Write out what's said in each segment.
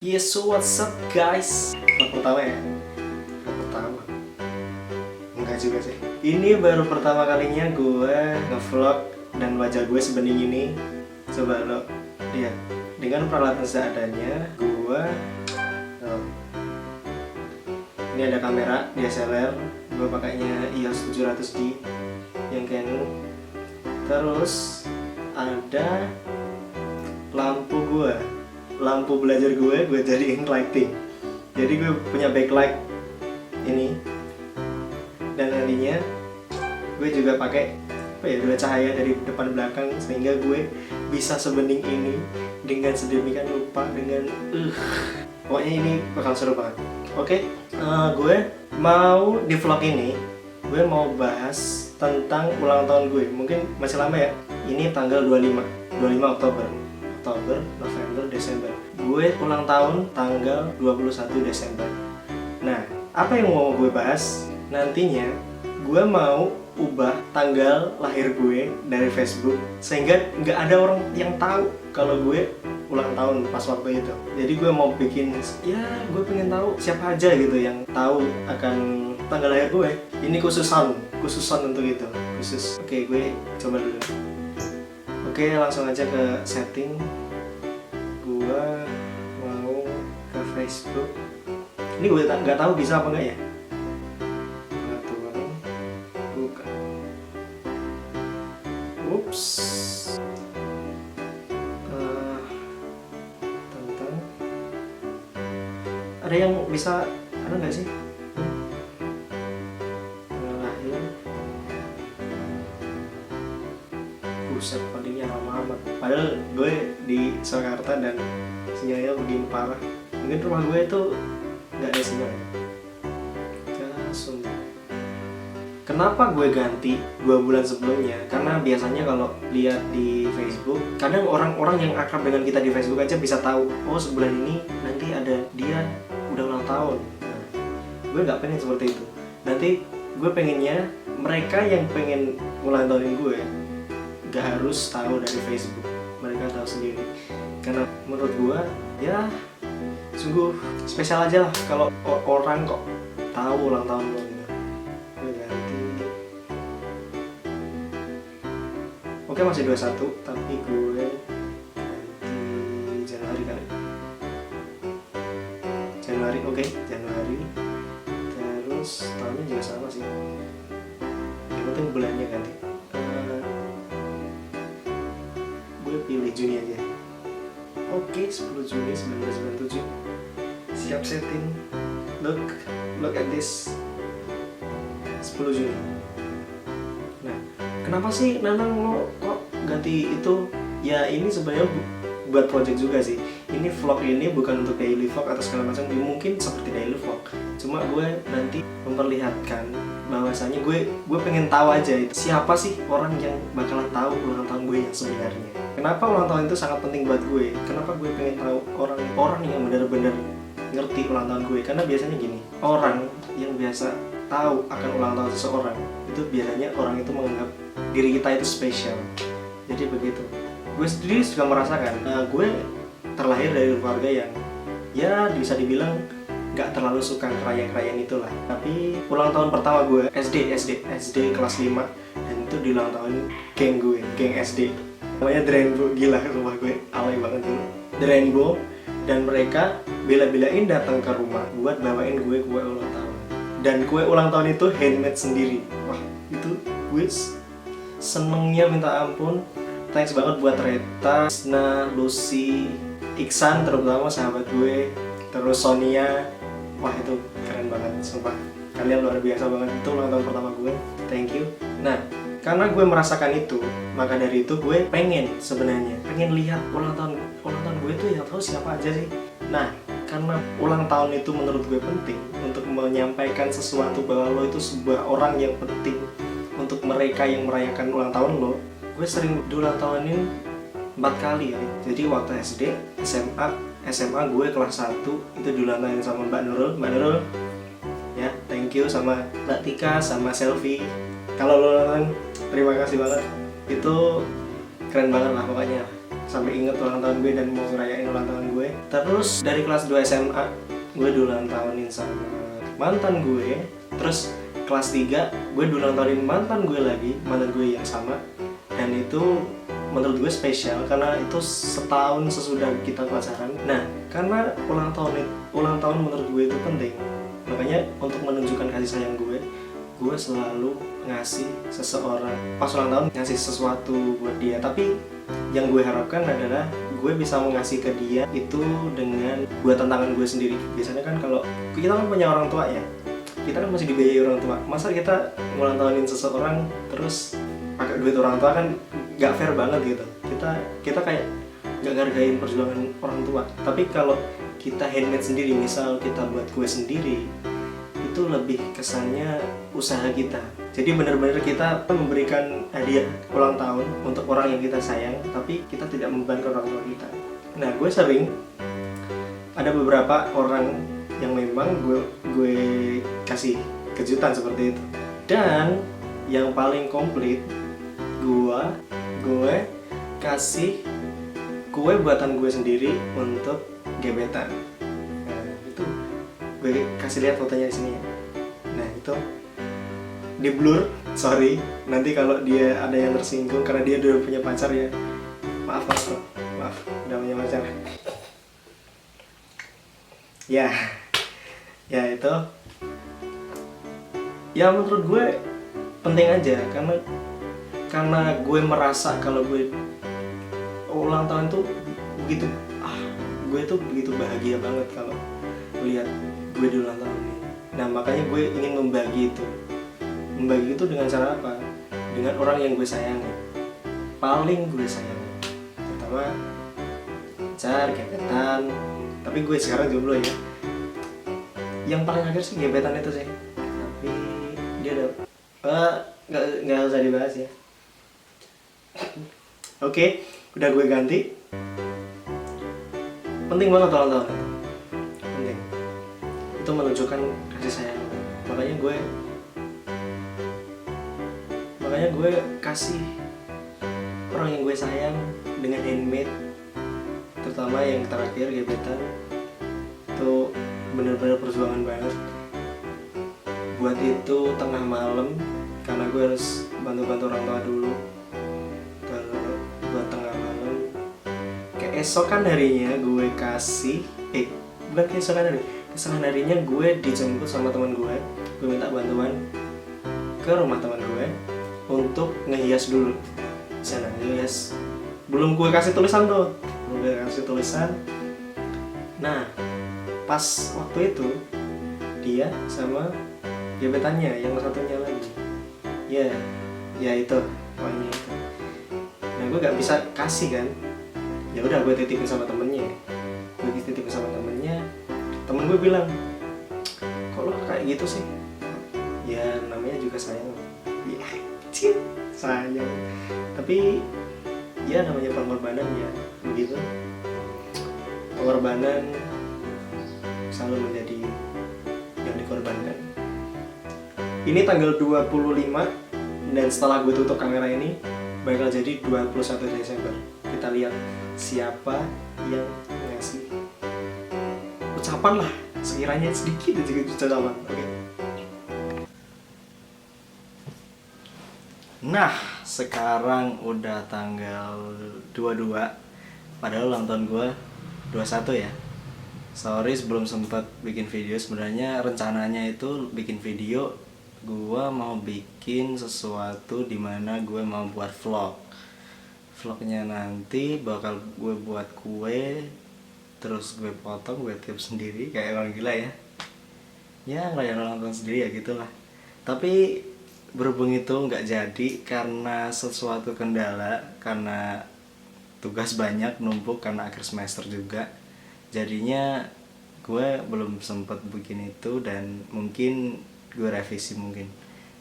Yes, so what's up guys? Vlog pertama ya? Vlog pertama? Enggak juga sih. Ini baru pertama kalinya gue ngevlog dan wajah gue sebening ini. Coba lo lihat. Dengan peralatan seadanya, gue ini ada kamera DSLR. Gue pakainya EOS 700D yang Canon. Terus ada lampu belajar gue jadiin lighting. Jadi gue punya backlight ini, dan nantinya gue juga pakai dua cahaya dari depan belakang sehingga gue bisa sebening ini dengan sedemikian rupa dengan pokoknya ini bakal seru banget. Oke, gue mau di vlog ini gue mau bahas tentang ulang tahun gue. Mungkin masih lama ya. Ini tanggal 25 Oktober, November, Desember. Gue ulang tahun tanggal 21 Desember. Nah, apa yang mau gue bahas? Nantinya gue mau ubah tanggal lahir gue dari Facebook sehingga nggak ada orang yang tahu kalau gue ulang tahun pas waktu itu. Jadi gue mau bikin, ya gue pengen tahu siapa aja gitu yang tahu akan tanggal lahir gue. Ini khususan untuk itu. Oke, gue coba dulu. Oke, langsung aja ke setting. Gua mau ke Facebook. Ini gue nggak tahu bisa apa nggak ya. Pengaturan, buka. Ups. Tentang. Ada yang bisa, ada nggak sih? Lahir. Buset, codingnya lama amat. Padahal gue di Jakarta dan sinyalnya begini parah. Mungkin rumah gue itu nggak ada sinyal. Kenapa gue ganti 2 bulan sebelumnya? Karena biasanya kalau lihat di Facebook, kadang orang-orang yang akrab dengan kita di Facebook aja bisa tahu, oh sebulan ini nanti ada dia udah ulang tahun. Nah, gue nggak pengen seperti itu. Nanti gue pengennya mereka yang pengen ulang tahunin gue gak harus tahu dari Facebook, mereka tahu sendiri. Karena menurut gua ya sungguh spesial aja lah kalau orang kok tahu ulang tahun lo. Gue ganti. Oke, masih 21 tapi gue ganti Januari kali. Januari, oke, Januari. Terus tahunnya juga sama sih. Yang penting bulannya ganti. Pilih Juni aja. Oke, 10 Juni 1997. Siap setting. Look at this. 10 Juni. Nah, kenapa sih Nanang lo kok ganti itu? Ya ini sebenarnya buat project juga sih. Ini vlog ini bukan untuk daily vlog atau segala macam. Mungkin seperti daily vlog. Cuma gue nanti memperlihatkan bahwasanya gue pengen tahu aja itu siapa sih orang yang bakalan tahu ulang tahun gue yang sebenarnya. Kenapa ulang tahun itu sangat penting buat gue? Kenapa gue pengen tahu orang yang benar-benar ngerti ulang tahun gue? Karena biasanya gini, orang yang biasa tahu akan ulang tahun seseorang itu biasanya orang itu menganggap diri kita itu spesial. Jadi begitu. Gue sendiri juga merasakan. Gue terlahir dari keluarga yang ya bisa dibilang nggak terlalu suka kerayaan itulah. Tapi ulang tahun pertama gue SD kelas 5 dan itu di ulang tahun geng SD. Namanya The Rainbow, gila rumah gue alay banget dulu. The Rainbow, dan mereka bela-belain datang ke rumah buat bawain gue kue ulang tahun. Dan kue ulang tahun itu handmade sendiri. Wah, itu gue senengnya minta ampun. Thanks banget buat Reta, Sna, Lucy, Iksan terutama sahabat gue, terus Sonia. Wah, itu keren banget, sumpah. Kalian luar biasa banget, itu ulang tahun pertama gue. Thank you. Nah, karena gue merasakan itu, maka dari itu gue pengen lihat ulang tahun gue itu yang tahu siapa aja sih. Nah, karena ulang tahun itu menurut gue penting untuk menyampaikan sesuatu bahwa lo itu sebuah orang yang penting untuk mereka yang merayakan ulang tahun lo. Gue sering ulang tahunin 4 kali ya. Jadi waktu SD, SMA gue kelas 1 itu diulang tahunin sama Mbak Nurul. Ya, thank you sama Mbak Tika sama Selfie. Kalau lo nonton, terima kasih banget. Itu keren banget lah pokoknya. Sampai inget ulang tahun gue dan mau ngerayain ulang tahun gue. Terus dari kelas 2 SMA gue diulang tahunin sama mantan gue. Terus kelas 3 gue diulang tahunin mantan gue lagi, mantan gue yang sama. Dan itu menurut gue spesial karena itu setahun sesudah kita pacaran. Nah, karena ulang tahun menurut gue itu penting. Makanya untuk menunjukkan kasih sayang gue selalu ngasih seseorang pas ulang tahun, ngasih sesuatu buat dia. Tapi yang gue harapkan adalah gue bisa mengasih ke dia itu dengan buat tantangan gue sendiri. Biasanya kan kalau kita kan punya orang tua ya, kita kan masih dibiayai orang tua. Masa kita ngulang tahunin seseorang terus pakai duit orang tua, kan gak fair banget gitu. Kita kayak gak hargain perjuangan orang tua. Tapi kalau kita handmade sendiri, misal kita buat kue sendiri, itu lebih kesannya usaha kita. Jadi benar-benar kita memberikan hadiah ulang tahun untuk orang yang kita sayang, tapi kita tidak membebankan orang tua kita. Nah, gue sering ada beberapa orang yang memang gue kasih kejutan seperti itu. Dan yang paling komplit, gue kasih kue buatan gue sendiri untuk gebetan. Nah, itu gue kasih lihat fotonya di sini ya. Nah, itu di blur, sorry. Nanti kalau dia ada yang tersinggung karena dia udah punya pacar ya, maaf udah punya pacar. Ya itu. Ya menurut gue penting aja karena gue merasa kalau gue ulang tahun tuh gue tuh begitu bahagia banget kalau lihat gue di ulang tahun ini. Nah, makanya gue ingin membagi itu dengan cara apa? Dengan orang yang gue sayangi, paling gue sayangi, pertama pacar, gebetan. Tapi gue sekarang jomblo ya. Yang paling akhir sih gebetan itu sih, tapi dia nggak usah dibahas ya. Oke, udah gue ganti. Penting banget ulang tahun itu. Penting. Itu menunjukkan kasih sayang. Makanya gue kasih orang yang gue sayang dengan handmade. Terutama yang terakhir gebetan. Itu bener-bener perjuangan banget. Buat itu tengah malam, karena gue harus bantu-bantu orang tua dulu. Buat tengah malam, keesokan harinya gue kasih bukan keesokan harinya gue dijemput sama teman gue minta bantuan ke rumah teman gue untuk ngehias dulu sana, ngehias. Belum gue kasih tulisan. Nah, pas waktu itu dia sama gebetannya yang satunya lagi ya itu pokoknya itu. Nah, gue gak bisa kasih kan, ya udah gue titipin sama temennya. Temen gue bilang, kok lo kayak gitu sih? Ya namanya juga sayang ya, sayang, tapi ya namanya pengorbanan ya begitu. Pengorbanan selalu menjadi yang dikorbankan. Ini tanggal 25 dan setelah gue tutup kamera ini bakal jadi 21 Desember. Kita lihat siapa yang ngasih ucapan lah, sekiranya sedikit aja ucapan. Oke. Nah, sekarang udah tanggal 22, padahal ulang tahun gue 21 ya. Sorry sebelum sempat bikin video. Sebenarnya rencananya itu bikin video, gue mau bikin sesuatu dimana gue mau buat vlognya nanti bakal gue buat kue, terus gue potong, gue tiup sendiri kayak orang gila ya ngerayain ulang tahun sendiri ya gitulah. Tapi berhubung itu nggak jadi karena sesuatu kendala, karena tugas banyak numpuk karena akhir semester juga, jadinya gue belum sempet bikin itu. Dan mungkin gue revisi mungkin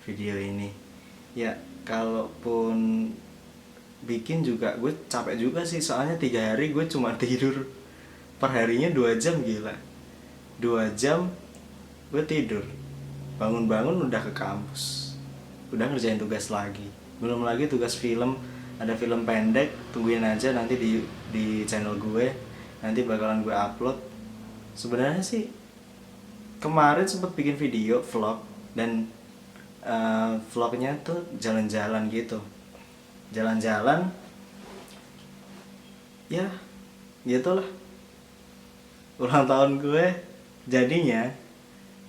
video ini ya. Kalaupun bikin juga gue capek juga sih, soalnya 3 hari gue cuma tidur perharinya 2 jam, gila. 2 jam gue tidur, bangun-bangun udah ke kampus, udah ngerjain tugas lagi. Belum lagi tugas film, ada film pendek, tungguin aja nanti di channel gue nanti bakalan gue upload. Sebenarnya sih kemarin sempat bikin video vlog, dan vlognya tuh jalan-jalan gitu, jalan-jalan ya gitulah. Ulang tahun gue jadinya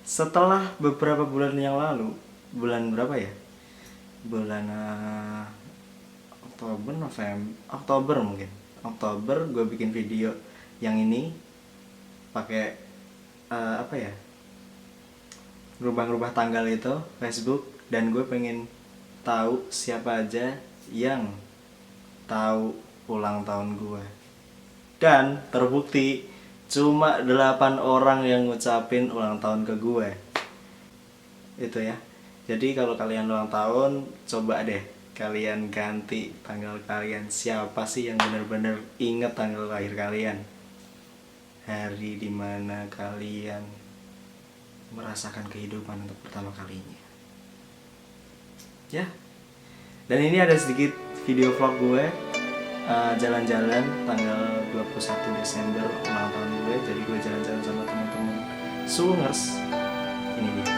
setelah beberapa bulan yang lalu, bulan berapa ya, bulan Oktober mungkin, Oktober gue bikin video yang ini pakai apa ya, rubah-rubah tanggal itu Facebook, dan gue pengen tahu siapa aja yang tahu ulang tahun gue, dan terbukti cuma 8 orang yang ngucapin ulang tahun ke gue itu ya. Jadi kalau kalian ulang tahun, coba deh kalian ganti tanggal kalian. Siapa sih yang benar-benar inget tanggal lahir kalian, hari dimana kalian merasakan kehidupan untuk pertama kalinya ya. Dan ini ada sedikit video vlog gue jalan-jalan tanggal 21 Desember ulang tahun gue. Jadi gue jalan-jalan sama teman-teman Sungers. Ini dia.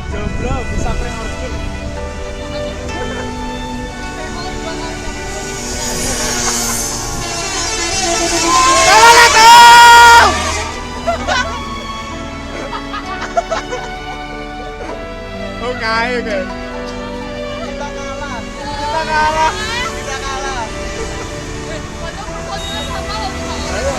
Jomblo bisa pre-order. Oh kayak gitu. Kita kalah. Kita kalah. Kita kalah. Ayo.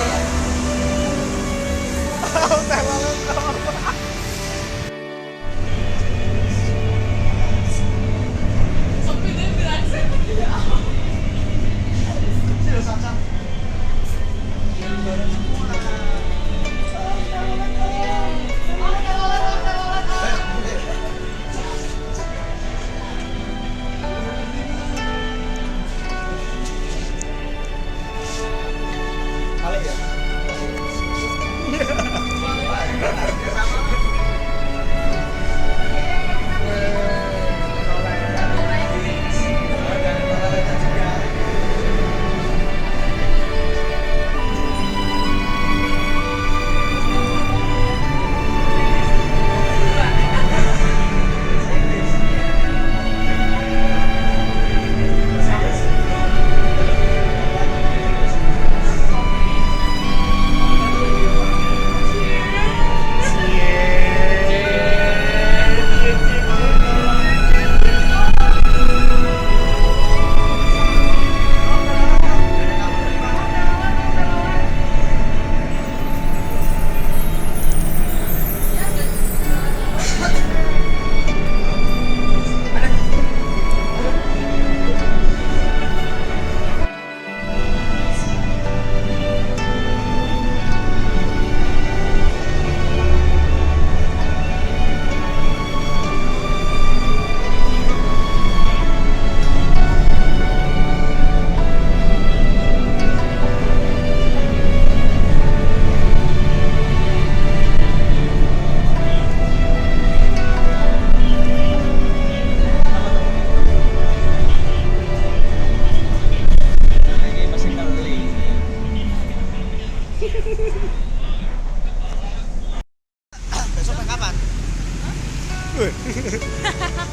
Oh,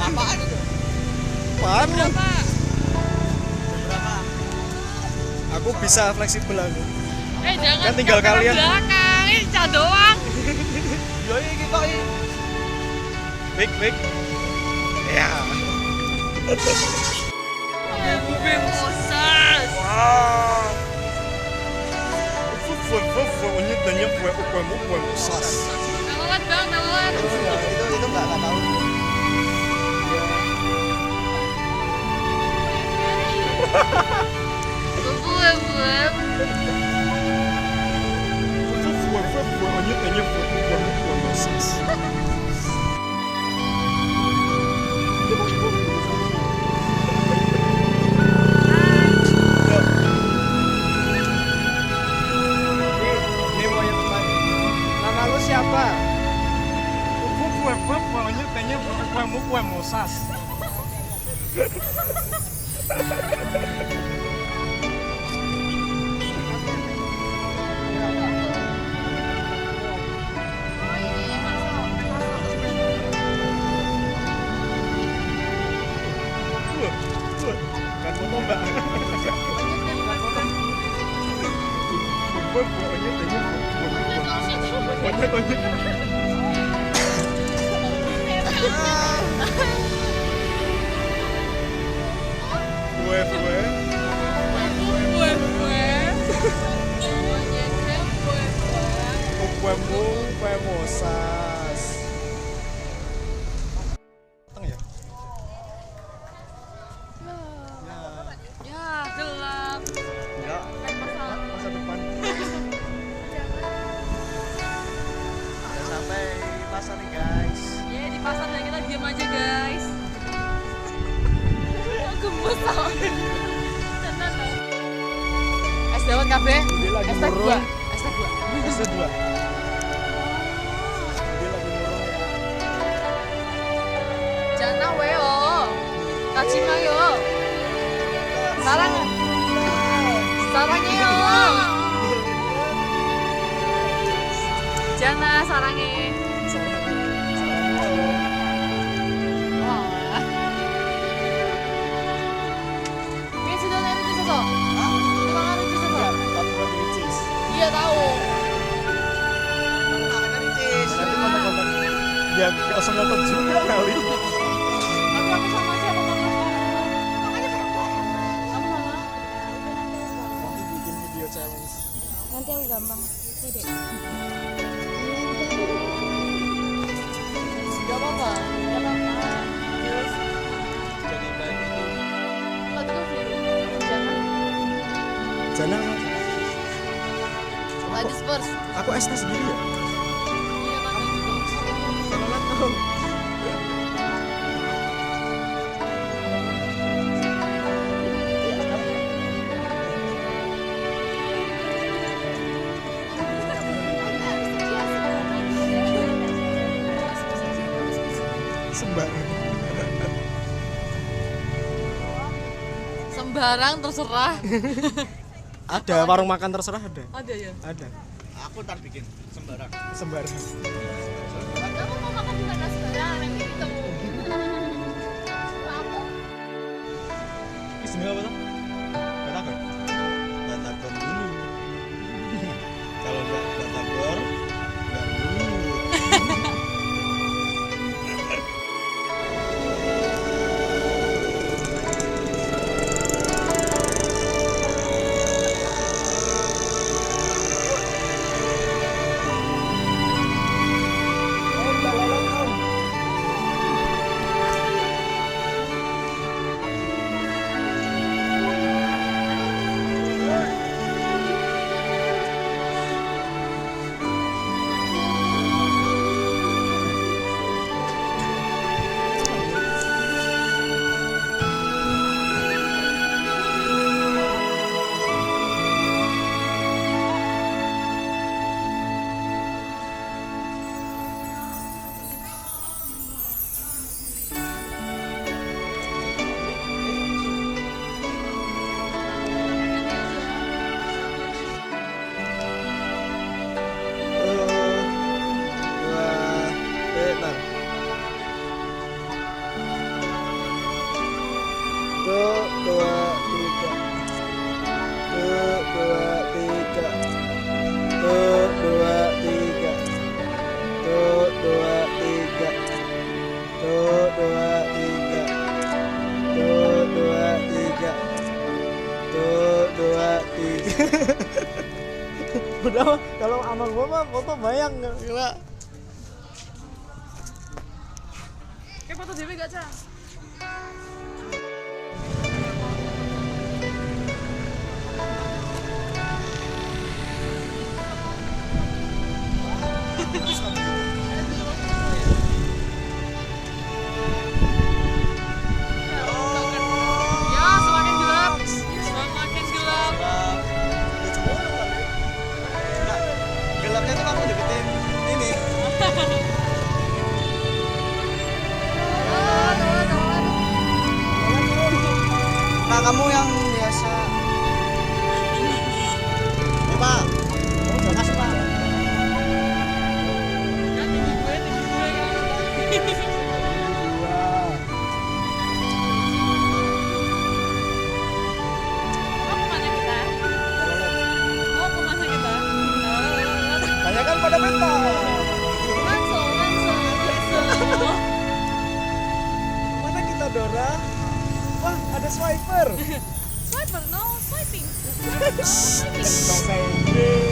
Apaan itu? Apaan lu? Berapa? Aku bisa fleksibel aku. Jangan Kan tinggal kamera kalian. belakang, ini cat doang. Yo iki kok iki. Wik. Ya. Gue mosas. Wow. Fue onyetnya fue musas. Melewat bang, melewat. Itu enggak tahu. Buem. Fue onyetnya fue musas. Ini mau yang depan. Nama lu siapa? Fue onyetnya fue musas. Kan foto mbak. Fue onyetnya fue musas. Datang ya? Ya, gelap. Enggak. Masa depan. Udah sampai pasar nih guys. Ya, di pasar dan kita diam aja, guys. Gemes tau. Es dawet kabeh. Dia lagi Es teh murung. dua. Es teh dua. S2. Dia lagi murung ya. Jangan weo. Kacima yo. Sarang. Sarangnya yo. Jana sarangnya. Wah. Ini sudah dari itu sosok. Emang harus itu sosok. Iya tahu. Nanti kontak-kontak. Ya nggak usah nonton juga kali. Tapi aku sama siapa kamu? Makanya kamu sama. Nanti bikin video challenge. Nanti aku gampang tidak. Gak apa-apa. Gak apa-apa. Terus Jadi baik itu. let's go view. Jangan. Jana, Ladies first. aku ST sendiri ya? Iya kan juga. Kalau nggak tahu. Sembarang. Sembarang terserah. Ada warung makan terserah ada. Ada ya. Ada. Aku ntar bikin sembarang. Sembarang. Kamu mau makan juga nggak sembarang nanti ketemu. Aku Istimewa apa tuh? Batagor. Batagor dulu. Kalau nggak Batagor, nggak dulu. Kalau sama gua mah foto bayang gila. Kayak foto dewe gak, Cah? Ya, semakin gelap. Semakin gelap. Nah, gelapnya tuh kamu deketin ini. Nah, kamu yang biasa. Ya, Pak. Kamu makasih, Pak. Ya, tinggi gue kan. Mau kemana kita? Mau kemana kita? Banyak kan pada mental. Langsung. Mana kita, Dora? Wah, ada swiper. Swiper, no swiping. Dong kayak Inggris.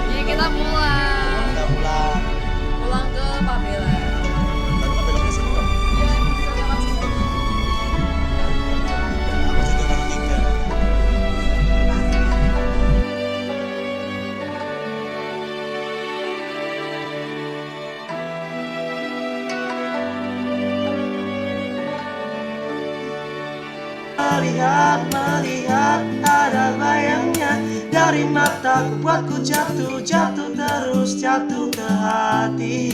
Ya kita pulang. Udah pulang. Pulang ke Pabela. Tapi beloknya sini dong. Ya, bisa lewat sini. Aku juga orang tiga. Melihat ada bayangnya dari mataku, buatku jatuh terus jatuh ke hati.